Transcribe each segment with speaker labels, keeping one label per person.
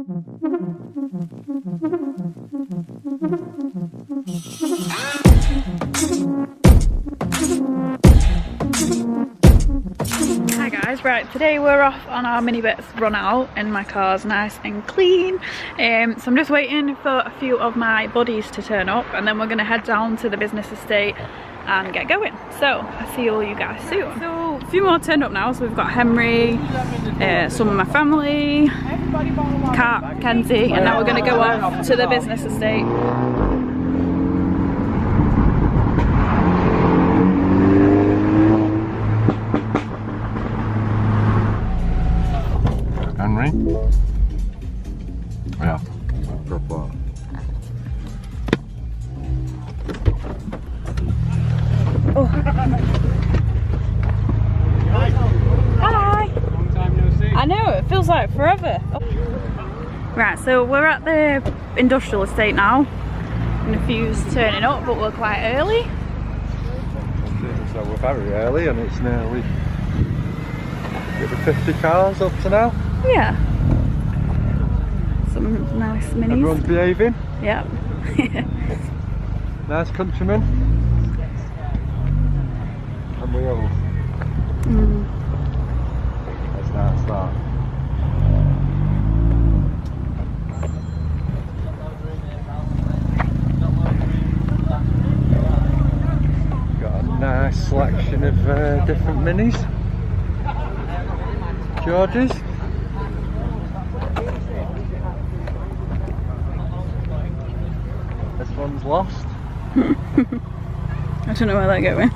Speaker 1: Hi guys, right, today we're off on our mini Bitz run out and my car's nice and clean. So I'm just waiting for a few of my buddies to turn up and then we're going to head down to the business estate and get going. So I'll see all you guys soon. So a few more turned up now, so we've got Henry, some of my family, Kat, Kenzie, and now we're going to go off to the business estate.
Speaker 2: Henry? Ja, proper.
Speaker 1: Oh. Hi!
Speaker 3: Long time no see.
Speaker 1: I know, it feels like forever. Oh. Right, so we're at the industrial estate now. And a few's turning up, but we're quite early.
Speaker 2: So we're very early and it's nearly over 50 cars up to now.
Speaker 1: Yeah. Some nice minis.
Speaker 2: Everyone's behaving.
Speaker 1: Yep.
Speaker 2: Nice countrymen. And we all. That's nice that. Got a nice selection of different minis. George's. This one's lost.
Speaker 1: I don't know where they're going.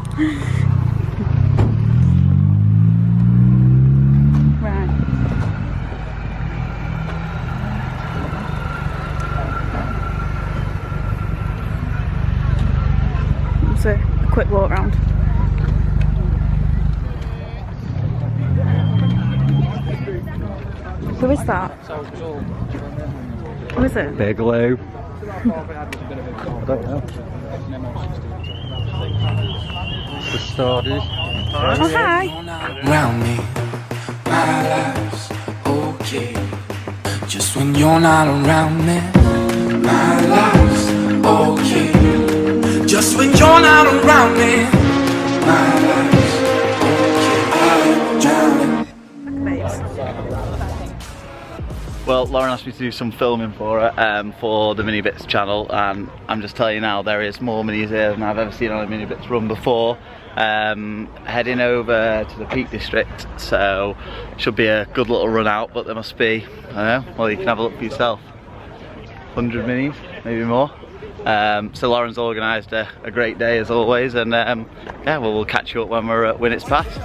Speaker 1: Right. So a quick walk round. Who is that? Who is it?
Speaker 2: Big Lou. I don't know. It's the stories.
Speaker 1: Oh, hi.
Speaker 4: Around me, my life's okay. Just when you're not around me, my life's okay. Just when you're not around me, my life's okay. I'm drowning.
Speaker 5: Well, Lauren asked me to do some filming for her for the Mini Bitz channel, and I'm just telling you now, there is more minis here than I've ever seen on a Mini Bitz run before. Heading over to the Peak District, so should be a good little run out, but there must be, I don't know, well, you can have a look for yourself. 100 minis, maybe more. So Lauren's organised a great day as always, and yeah, well, we'll catch you up when it's past.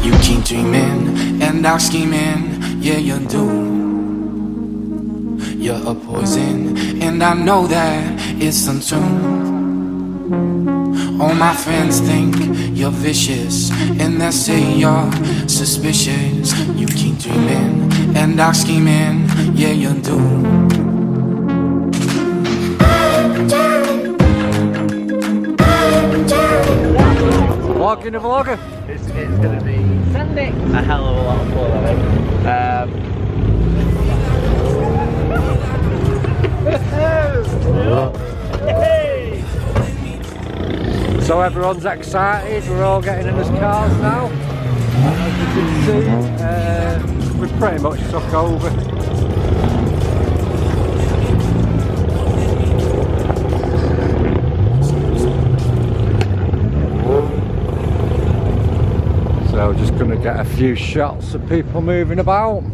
Speaker 4: You keep dreaming and dark scheming, yeah you do. You're a poison and I know that it's untrue. All my friends think you're vicious and they say you're suspicious. You keep dreaming and dark scheming, yeah you do.
Speaker 2: Vlogging a vlogger.
Speaker 5: It's going to be a hell of a lot of fun, I think.
Speaker 2: So everyone's excited, we're all getting in his cars now. As you can see, we've pretty much took over. So we're just going to get a few shots of people moving about.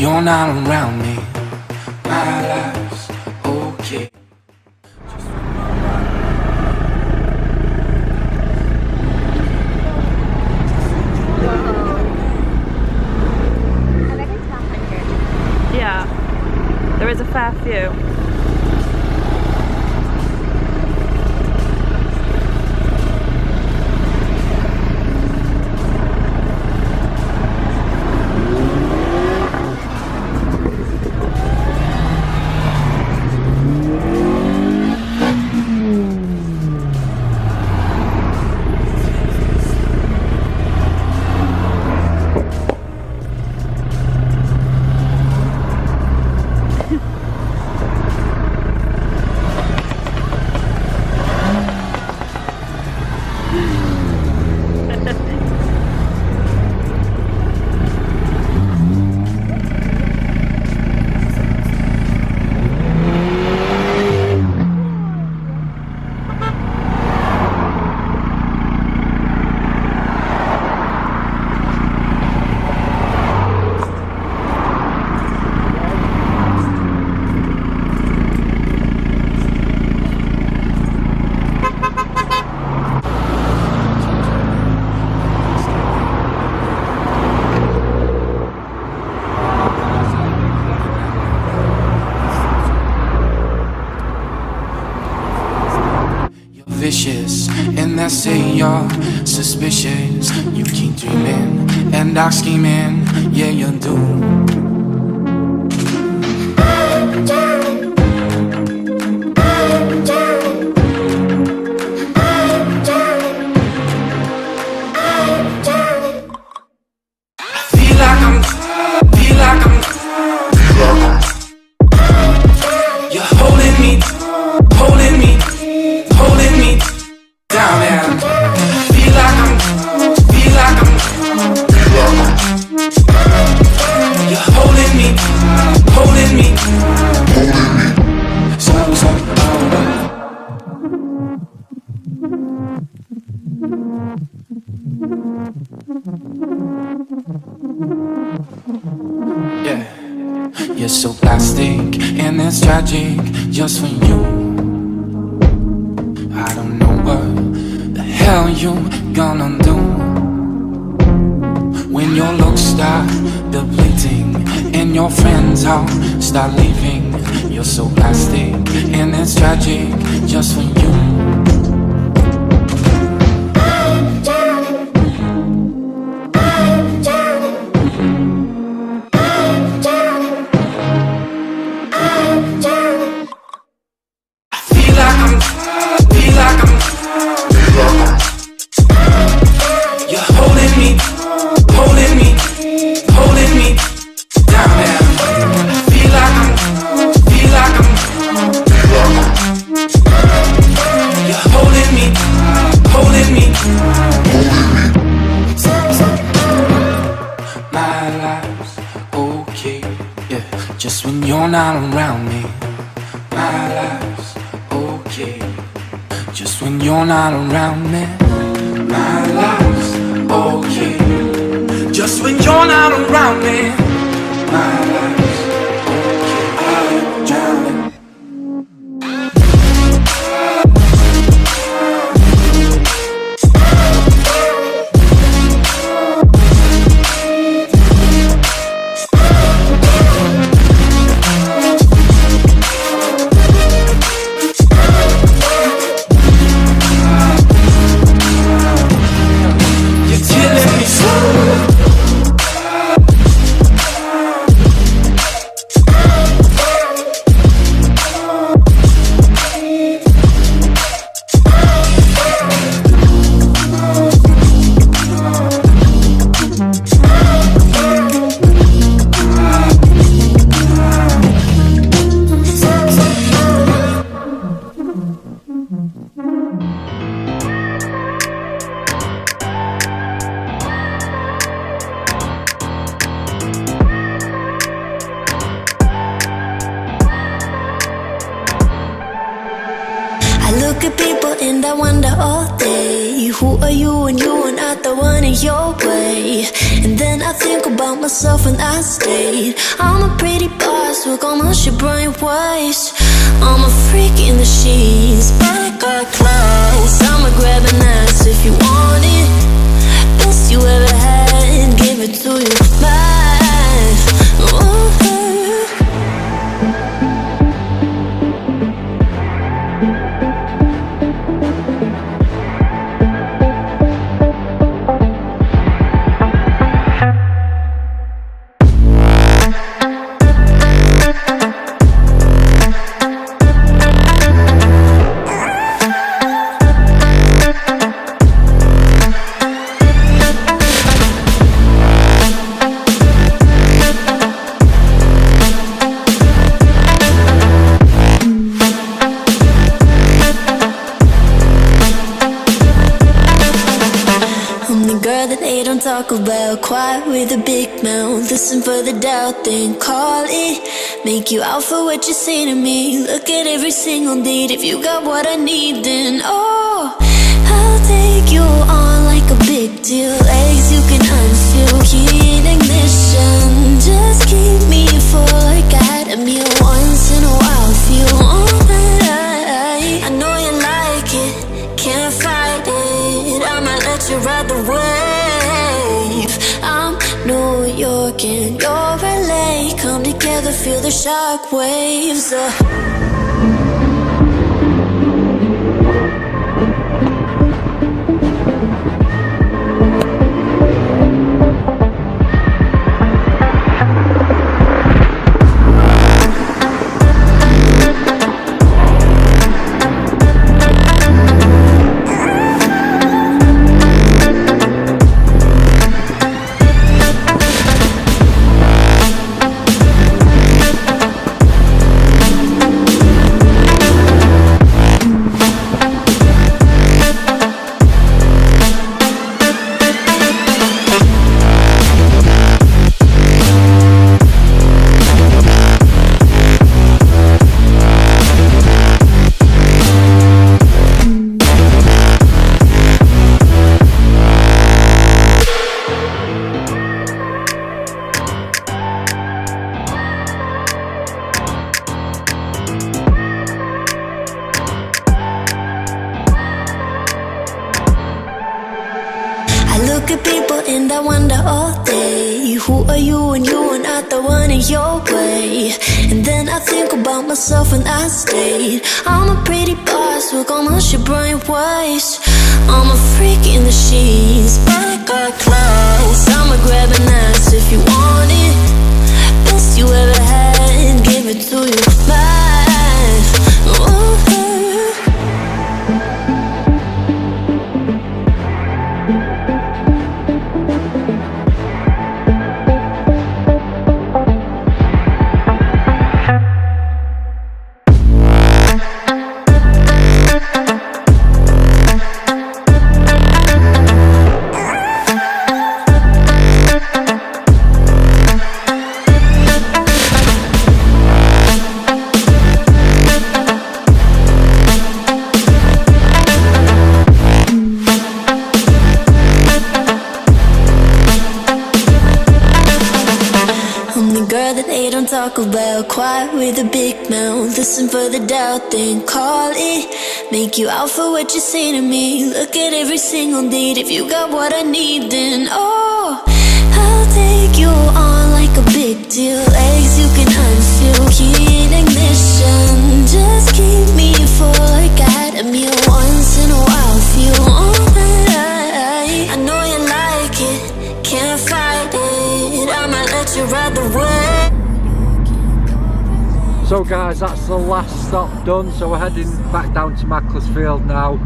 Speaker 4: you're not around me, my life's okay.
Speaker 1: Yeah, there is a fair few.
Speaker 4: Vicious, and they say you're suspicious. You keep dreaming and dark scheming, yeah you do. Feel like I'm you're holding me down and feel like I'm you're holding me so yeah, you're so plastic and it's tragic just for you. I don't know what the hell you gonna do when your looks start depleting and your friends all start leaving. You're so plastic and it's tragic just for you. Just when you're not around me, my life's okay. Just when you're not around me, my life's okay. Just when you're not around me, my life's okay. I'm drowning.
Speaker 3: Look at people and I wonder all day, who are you and you are not the one in your way. And then I I think about myself when I stayed. I'm a pretty boss, work on my shit, brain waste. I'm a freak in the sheets, but I got class. I'ma grab an ass if you want it. Best you ever had, give it to you. Talk about quiet with a big mouth. Listen for the doubt, then call it. Make you out for what you say to me. Look at every single date. If you got what I need, then oh, I'll take you on like a big deal. Legs you can unfeel, key in ignition. Just keep me full like I had a meal once in a while. Feel all that I know you like it, can't fight it. I'ma let you ride the wave. I'm New York and you're LA. Come together, feel the shock waves. And I wonder all day, who are you and you are not the one in your way. And then I think about myself when I stayed. I'm a pretty boss, work on my shit, brain waste. I'm a freak in the sheets, but I got class. I'ma grab an ass if you want it. Best you ever had, give it to you. Talk about quiet with a big mouth. Listen for the doubt, then call it. Make you out for what you say to me. Look at every single date. If you got what I need, then oh, I'll take you on like a big deal. Legs you can unfeel, key in ignition. Just keep me full like I had a meal once in a while. Feel all that I know you like it, can't fight it. I'ma let you ride the wave.
Speaker 2: So guys, that's the last stop done, so we're heading back down to Macclesfield now.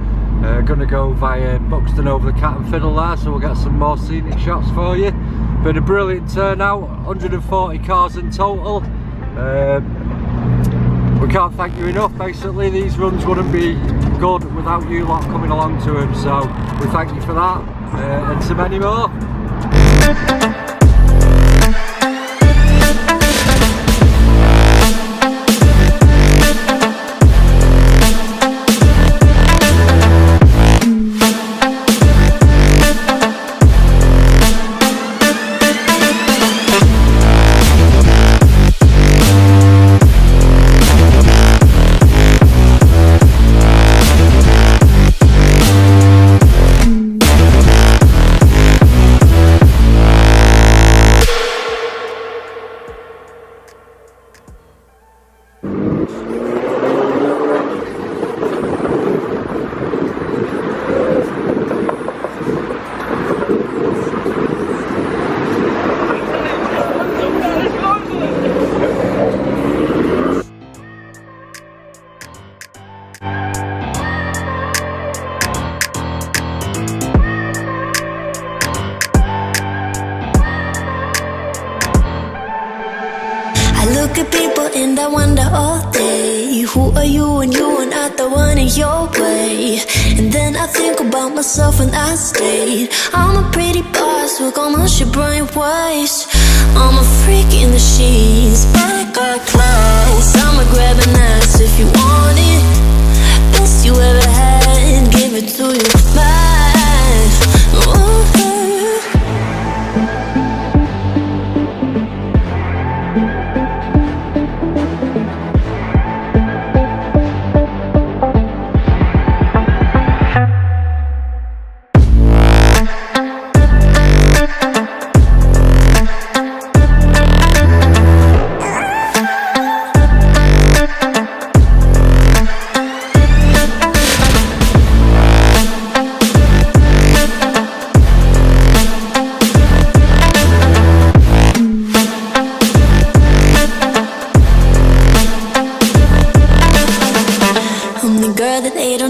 Speaker 2: Gonna go via Buxton over the Cat and Fiddle there, so we'll get some more scenic shots for you. Been a brilliant turnout, 140 cars in total. We can't thank you enough. Basically, these runs wouldn't be good without you lot coming along to them, so we thank you for that, and so many more.
Speaker 3: look at people and I wonder all day, who are you and you are not the one in your way. And then I think about myself and I stayed. I'm a pretty boss with almost your brain waste. I'm a freak in the sheets, but I got class. I'ma grab an ass if you want it. Best you ever had, give it to you, mine. Ooh.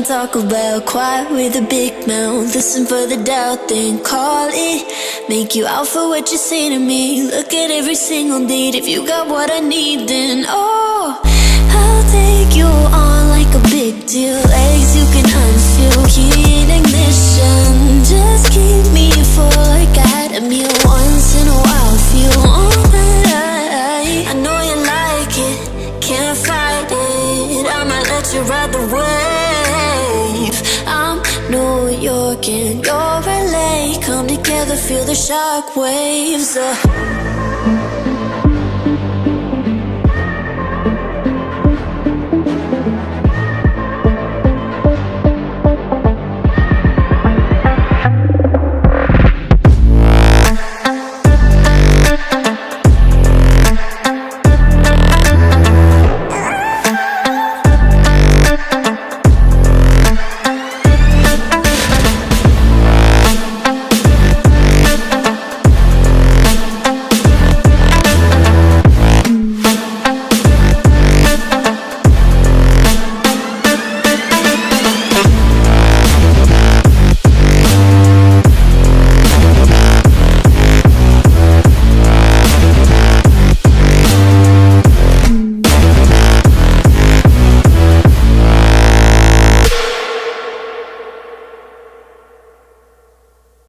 Speaker 3: Talk about, quiet with a big mouth. Listen for the doubt, then call it. Make you out for what you say to me. Look at every single date. If you got what I need, then oh, I'll take you on like a big deal. Legs you can unfeel, key in ignition. Just keep me full like I had a meal once in a while. Feel alright. I know you like it, can't fight it. I'ma let you ride the wave. I'm New York and you're LA. Come together, feel the shock waves.